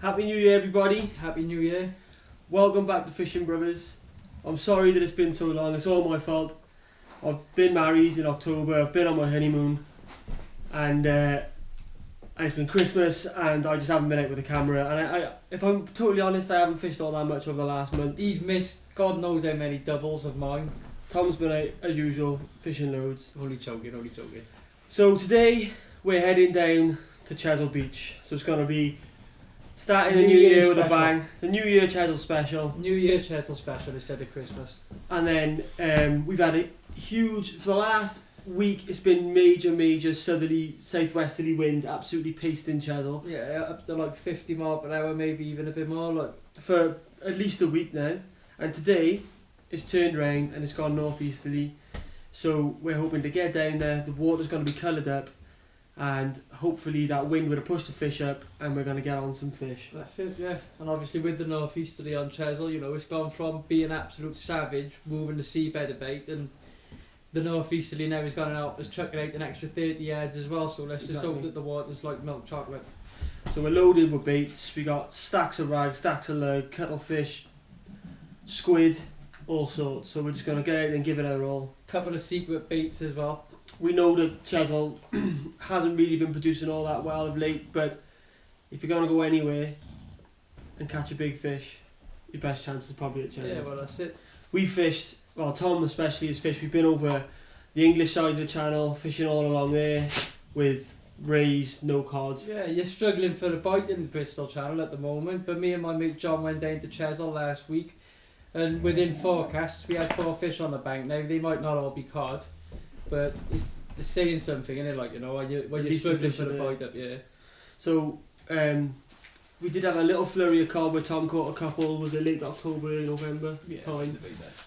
Happy New Year, everybody. Happy New Year. Welcome back to Fishing Brothers. I'm sorry that it's been so long, it's all my fault. I've been married in October, I've been on my honeymoon, and it's been Christmas and I just haven't been out with the camera. And I, if I'm totally honest, I haven't fished all that much over the last month. He's missed God knows how many doubles of mine. Tom's been out, as usual, fishing loads. Only joking, only joking. So today, we're heading down to Chesil Beach. So it's going to be starting the new year with a bang. The New Year Chesil special. New Year Chesil special instead of Christmas. And then we've had a huge, for the last week, it's been major southerly, southwesterly winds, absolutely pasting Chesil. Yeah, up to like 50 miles per hour, maybe even a bit more. Like for at least a week now. And today, it's turned round and it's gone northeasterly. So we're hoping to get down there, the water's going to be coloured up, and hopefully that wind would have pushed the fish up and we're going to get on some fish. That's it, yeah. And obviously with the northeasterly on Chesil, you know, it's gone from being absolute savage, moving the seabed a bit, and the northeasterly now is going to help us chuck it out an extra 30 yards as well. So let's just hope that the water's like milk chocolate. So we're loaded with baits. We got stacks of rags, stacks of lug, cuttlefish, squid, all sorts. So we're just going to get out and give it our all. Couple of secret baits as well. We know that Chesil hasn't really been producing all that well of late, but if you're going to go anywhere and catch a big fish, your best chance is probably at Chesil. Yeah, well that's it. We fished, well Tom especially has fished, we've been over the English side of the channel, fishing all along there with rays, no cod. Yeah, you're struggling for a bite in the Bristol Channel at the moment, but me and my mate John went down to Chesil last week, and within forecasts we had 4 fish on the bank. Now they might not all be cod, but it's saying something, isn't it? Like, you know, when you're struggling for the bite up, yeah. So we did have a little flurry of cod where Tom caught a couple. Was it late October, November time?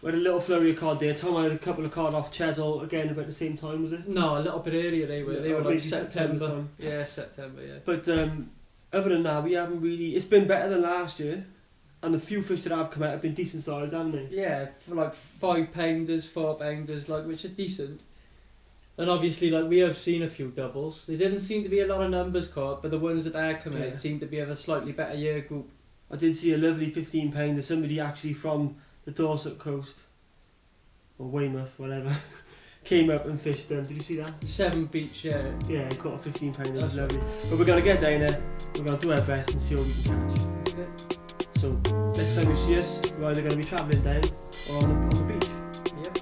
We had a little flurry of cod there. Tom had a couple of cod off Chesil again about the same time, was it? No, a little bit earlier they were. They were like September. Time. Yeah, September. Yeah. But other than that, we haven't really. It's been better than last year, and the few fish that have come out have been decent size, haven't they? Yeah, for like 5 pounders, 4 pounders, like, which is decent. And obviously, like, we have seen a few doubles. There doesn't seem to be a lot of numbers caught, but the ones that are coming out seem to be of a slightly better year group. I did see a lovely 15 pounder, somebody actually from the Dorset coast, or Weymouth, whatever, came up and fished them. Did you see that? 7 Beach, yeah. Yeah, he caught a 15 pounder, it was lovely. But we're going to get down there, we're going to do our best and see what we can catch. Okay. So, next time you see us, we're either going to be travelling down or on the beach. Yep.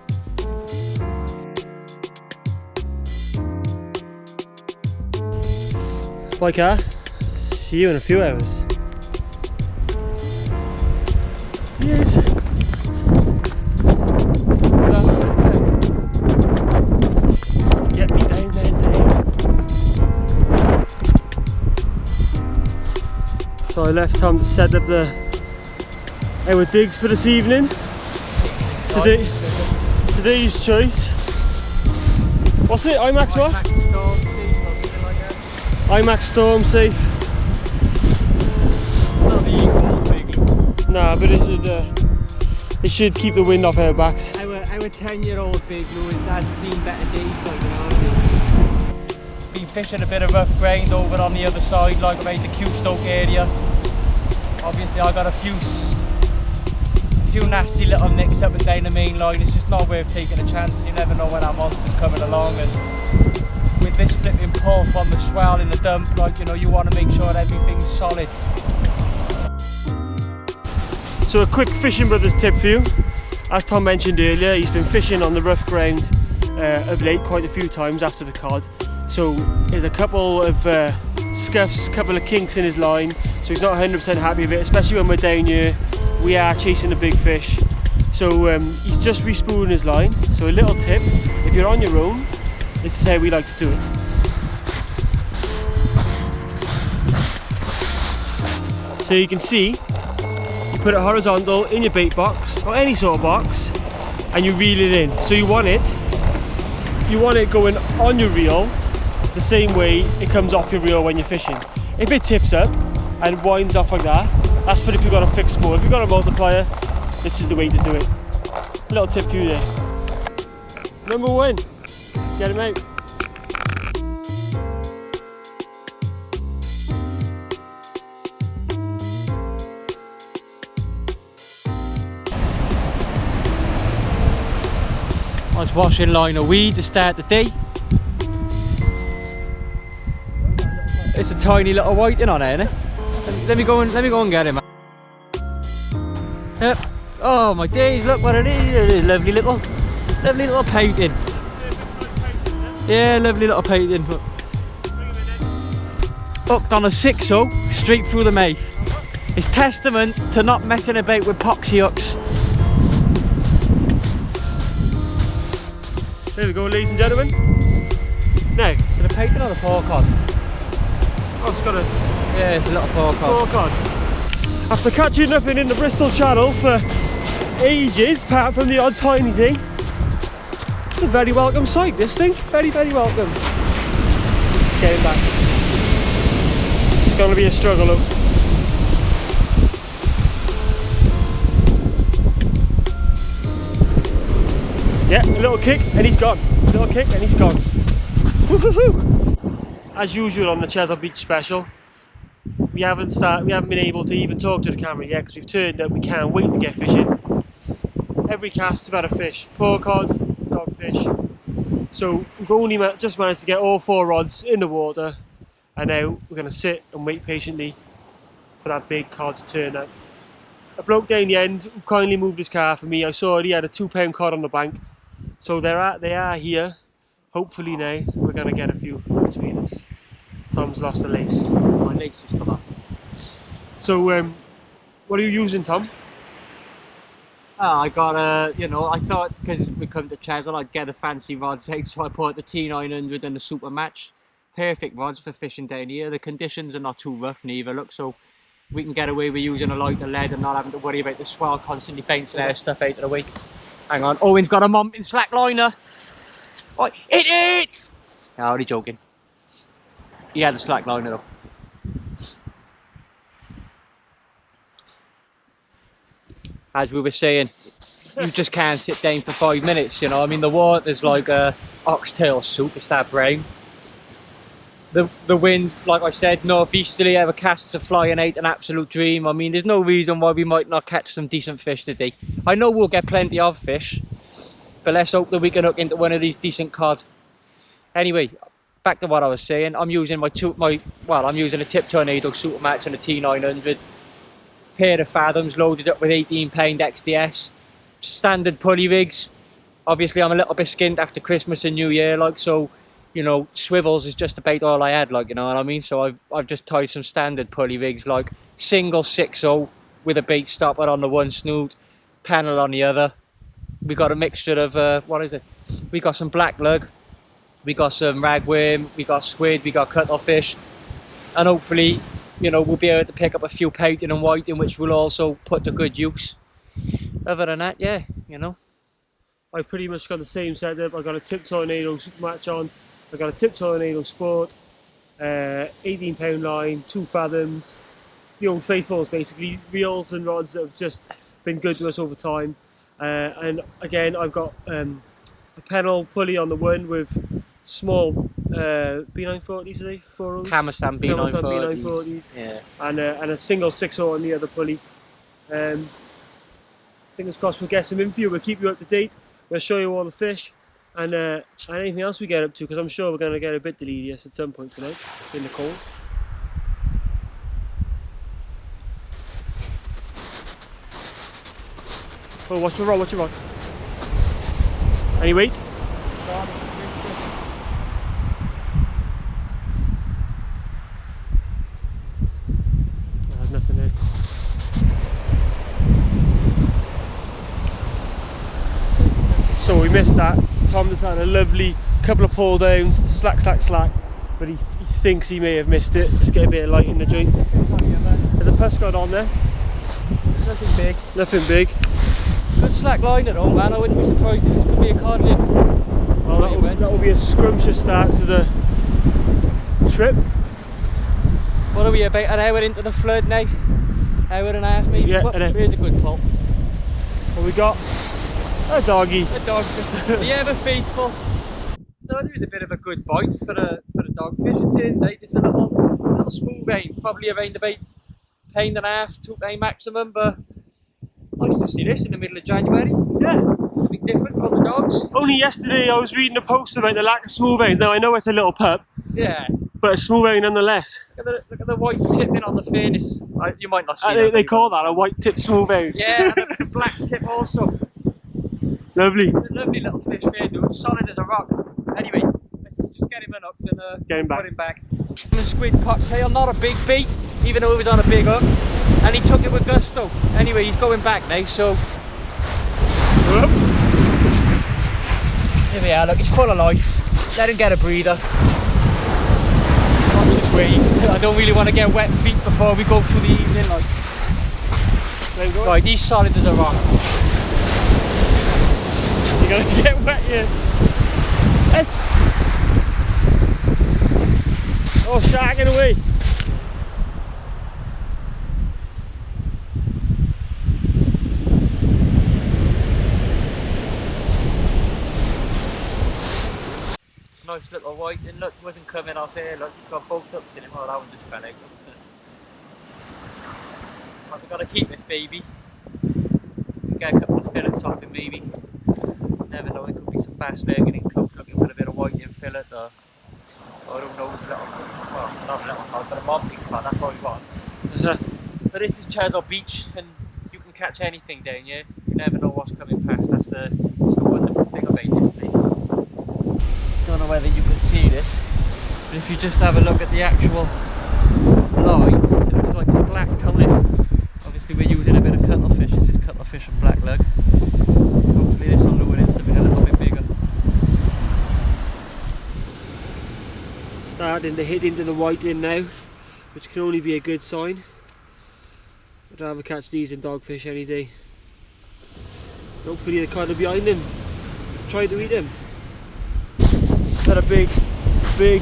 Bye car, see you in a few hours. Yes. Get me down then, So I left Tom to set up our digs for this evening. Today's choice. What's it? IMAX what? IMAX Storm Safe. Not the equal big Lou. Nah, but it should keep the wind off our backs. Our 10-year-old big Lou has seen better days, like, you know. Been fishing a bit of rough ground over on the other side, like about the Q-Stoke area. Obviously I got a few nasty little nicks up and down the main line. It's just not worth taking a chance. You never know when that monster's coming along, and with this flipping pull from the swell in the dump, like, you know, you want to make sure everything's solid. So a quick Fishing Brothers tip for you. As Tom mentioned earlier, he's been fishing on the rough ground of late quite a few times after the cod. So there's a couple of scuffs, a couple of kinks in his line, so he's not 100% happy with it, especially when we're down here. We are chasing a big fish. So he's just respooling his line. So a little tip, if you're on your own, this is how we like to do it. So you can see, you put it horizontal in your bait box, or any sort of box, and you reel it in. So you want it going on your reel, the same way it comes off your reel when you're fishing. If it tips up and winds off like that, that's for if you've got a fixed spool. If you've got a multiplier, this is the way to do it. Little tip for you there. Number 1. Get him out. Nice washing line of weed to start the day. It's a tiny little whiting on it, isn't it? Let me go and get him. Yep. Oh my days, look what it is. It is lovely little painting. Yeah, lovely little painting. Hooked on a 6-0 straight through the mouth. It's testament to not messing about with poxy hooks. There we go, ladies and gentlemen. Now, Is it a painting or a pork on? oh, it's got a Yeah, it's a little pork on. pork on. After catching nothing in the Bristol Channel for ages, apart from the odd tiny thing, it's a very welcome sight, this thing. Very, very welcome. Getting back. It's going to be a struggle, look. Yeah, a little kick and he's gone. A little kick and he's gone. Woo-hoo-hoo. As usual on the Chesil Beach special, we haven't been able to even talk to the camera yet because we've turned up. We can't wait to get fishing. Every cast we've had a fish, pork cod, dogfish. So we've only just managed to get all 4 rods in the water, and now we're going to sit and wait patiently for that big cod to turn up. A bloke down the end who kindly moved his car for me. I saw he had a 2-pound cod on the bank, so they are here. Hopefully now we're going to get a few between us. Tom's lost a lace. My legs just come up. So what are you using, Tom? I got I thought because we come to Chesil I'd get a fancy rods out, so I bought the T900 and the Super Match. Perfect rods for fishing down here. The conditions are not too rough neither, look, so we can get away with using a lighter lead and not having to worry about the swell constantly bouncing our stuff out of the way. Hang on, Owen's got a mountain slack liner. Oh, it is! No, only joking. He had a slack liner though. As we were saying, you just can't sit down for 5 minutes, you know. I mean, the water's like a oxtail soup, it's that brown. The wind, like I said, northeasterly, our casts are flying out, an absolute dream. I mean, there's no reason why we might not catch some decent fish today. I know we'll get plenty of fish, but let's hope that we can hook into one of these decent cod. Anyway, back to what I was saying. I'm using I'm using a Tip Tornado Super Match and a T900. Pair of fathoms loaded up with 18-pound XDS. Standard pulley rigs. Obviously, I'm a little bit skint after Christmas and New Year, like, so, you know, swivels is just about all I had, like, you know what I mean? So I've just tied some standard pulley rigs, like single 6-0 with a bait stopper on the one snoot, panel on the other. We got a mixture of, we got some black lug, we got some ragworm, we got squid, we got cuttlefish, and hopefully, you know, we'll be able to pick up a few painting and whiting, which we'll also put to good use. Other than that, yeah, you know. I've pretty much got the same setup. I've got a Tip Tornado Super Match on. I've got a Tip Tornado Sport, 18-pound line, 2 fathoms. The old faithfuls, basically, reels and rods that have just been good to us over time. And again, I've got a panel pulley on the one with small B940s today, 4 Camersan B940s. Yeah. And a single 6-0 on the other pulley. Fingers crossed we'll get some in for you. We'll keep you up to date. We'll show you all the fish and anything else we get up to, because I'm sure we're going to get a bit delirious at some point tonight in the cold. Oh, watch your rod, watch your rod. Any weight? There's nothing there. So we missed that. Tom just had a lovely couple of pull downs, slack, but he thinks he may have missed it. Just get a bit of light in the joint. There's a push on there. Nothing big. Nothing big. Good slack line at all, man. I wouldn't be surprised if this could be a cod lip. Well, that will be a scrumptious start to the trip. What are we, about an hour into the flood now? Hour and a half maybe? Yeah, here's a good pull. What we got? A doggy. A dog. The ever faithful. No, there was a bit of a good bite for the dogfish. It's in, right? It's a little smooth vein, probably around about £1.5, £2 maximum, but nice to see this in the middle of January. Yeah, Something different from the dogs? Only yesterday I was reading a post about the lack of smooth veins. Now I know it's a little pup, Yeah. but a smooth vein nonetheless. Look at the white tipping on the furnace. You might not see that. They call that a white tip smooth vein. Yeah, and a black tip also. Lovely. A lovely little fish there, dude. Solid as a rock. Anyway, let's just get him up and Get him back. put him back. The squid cocktail, not a big bait, even though he was on a big hook. And he took it with gusto. Anyway, he's going back now, so... Here we are, look, he's full of life. Let him get a breather. Watch his wave. I don't really want to get wet feet before we go through the evening. Right, he's solid as a rock. You're gonna get wet here. Yes. Oh, shagging away. Nice little white, and look, wasn't coming off here. Look, he's got both ups in him. Oh, that one just fell out. Right, we've got to keep this baby. Get a couple of fillets off him, maybe. Never know, there could be some bass lurking in close looking for a bit of white in fillet, or I don't know, it's a little, well, not a little cod, but a mopping cod, that's what we want. But this is Chesil Beach, and you can catch anything down here. You never know what's coming past. That's the wonderful thing about this place. Don't know whether you can see this, but if you just have a look at the actual line, it looks like it's blacked on it. Obviously we're using a bit of cuttlefish. This is cuttlefish and black lug. Hopefully this will lure in something a little bit bigger. Starting to hit into the whiting now, which can only be a good sign. I'd rather catch these than dogfish any day. Hopefully the cod are behind him. Try to eat him. Had a big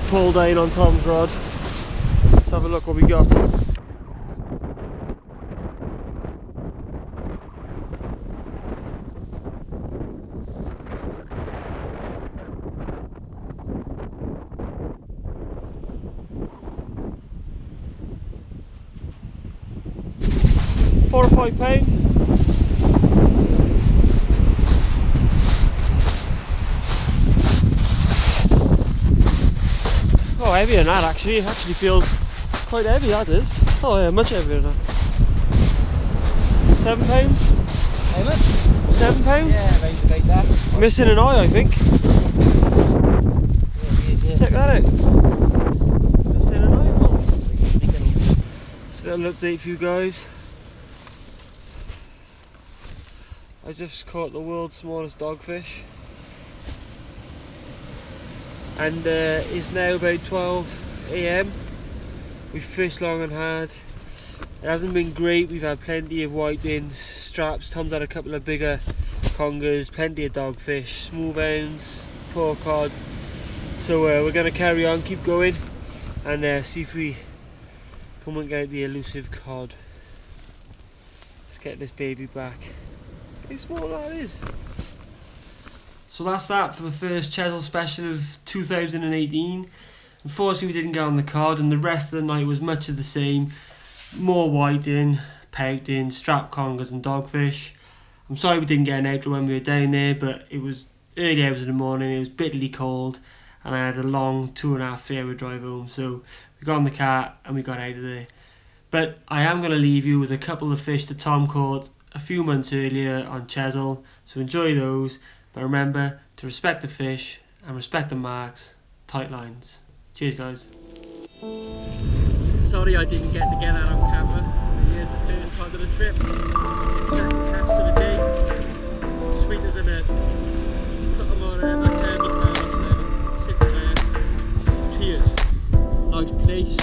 pull down on Tom's rod. Let's have a look what we got. £4 or £5. Oh, heavier than that actually. It actually feels quite heavy, that is. Oh yeah, much heavier than that. £7? How much? £7? Yeah, about that. Missing an eye, I think. Yeah. Check that out. Missing an eyeball. It's a little update for you guys. I just caught the world's smallest dogfish. And it's now about 12 AM. We've fished long and hard. It hasn't been great. We've had plenty of whitings, straps. Tom's had a couple of bigger congers, plenty of dogfish, smooth hounds, poor cod. So we're going to carry on, keep going, and see if we come and get the elusive cod. Let's get this baby back. How small that is. So that's that for the first Chesil special of 2018. Unfortunately we didn't get on the cod, and the rest of the night was much of the same. More whiting, pouting, strap congers and dogfish. I'm sorry we didn't get an outro when we were down there, but it was early hours in the morning, it was bitterly cold, and I had a long 2.5-3 hour drive home, so we got on the car and we got out of there. But I am going to leave you with a couple of fish that Tom caught a few months earlier on Chesil, so enjoy those. But remember to respect the fish and respect the marks. Tight lines. Cheers guys. Sorry I didn't get to get that on camera. Here's the first cod of the trip. Second cast of the day. Sweet as a nut. Put them on there, that time as well. 6.5. Cheers. Nice place.